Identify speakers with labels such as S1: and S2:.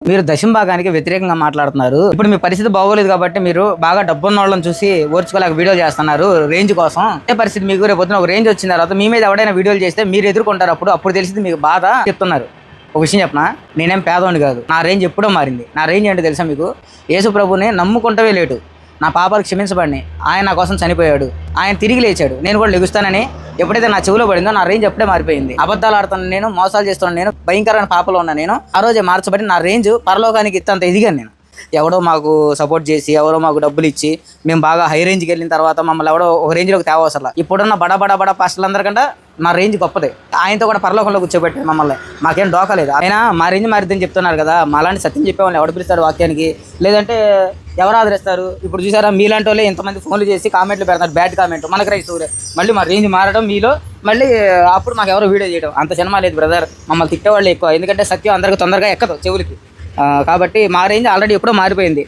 S1: మీరు దశమ భాగానికి వ్యతిరేకంగా మాట్లాడుతున్నారు. ఇప్పుడు మీ పరిస్థితి బాగోలేదు కాబట్టి మీరు బాగా డబ్బున్న వాళ్ళని చూసి ఓర్చుకోలేక వీడియో చేస్తున్నారు రేంజ్ కోసం. ఏ పరిస్థితి మీకు రేపు పొద్దున ఒక రేంజ్ వచ్చిన తర్వాత మీ మీద ఎవడైనా వీడియోలు చేస్తే మీరు ఎదుర్కొంటారు. అప్పుడు తెలిసింది మీకు బాధ చెప్తున్నారు. ఒక విషయం చెప్పనా, నేనేం పేదోని కాదు. నా రేంజ్ ఎప్పుడో మారింది. నా రేంజ్ ఏంటో తెలుసా మీకు? యేసు ప్రభుని నమ్ముకుంటవే లేటు. నా పాపాలకు క్షమించబడినాయి. ఆయన నా కోసం చనిపోయాడు. ఆయన తిరిగి లేచాడు. నేను కూడా లెగుస్తానని ఎప్పుడైతే నా చెవిలో పడిందో నా రేంజ్ అప్పుడే మారిపోయింది. అబద్ధాలు ఆడుతున్నాను నేను, మోసాలు చేస్తున్నాను నేను, భయంకరమైన పాపలో ఉన్నా నేను. ఆ రోజే మార్చబడి నా రేంజ్ పరలోకానికి ఇత్తంత ఎదిగాను నేను. ఎవడో మాకు సపోర్ట్ చేసి, ఎవరో మాకు డబ్బులు ఇచ్చి మేము బాగా హై రేంజ్కి వెళ్ళిన తర్వాత మమ్మల్ని ఎవడో ఒక రేంజ్లోకి తేవసలా. ఇప్పుడున్న బడా పాస్టర్లందరికంటే నా రేంజ్ గొప్పదే. ఆయనతో కూడా పరలోకంలో కూర్చోబెట్టాడు మమ్మల్ని. మాకేం డోకలేదు. ఆయన మా రేంజ్ మారిద్దని చెప్తున్నారు కదా. మాలాంటి సత్యం చెప్పేవాళ్ళు ఎవడు పిలుస్తాడు వాక్యానికి? లేదంటే ఎవరు ఆదరిస్తారు? ఇప్పుడు చూసారా, మీలాంటి వాళ్ళే ఎంతమంది ఫోన్లు చేసి కామెంట్లు పెడతారు, బ్యాడ్ కామెంట్. మనకు రైస్ మళ్ళీ మా రేంజ్ మారడం మీలో, మళ్ళీ అప్పుడు మాకు ఎవరో వీడియో చేయడం. అంత సినిమా లేదు బ్రదర్. మమ్మల్ని తిట్టేవాళ్ళు ఎక్కువ. ఎందుకంటే సత్యం అందరికీ తొందరగా ఎక్కదు చెవులకి. కాబట్టి మా రేంజ్ ఆల్రెడీ ఎప్పుడో మారిపోయింది.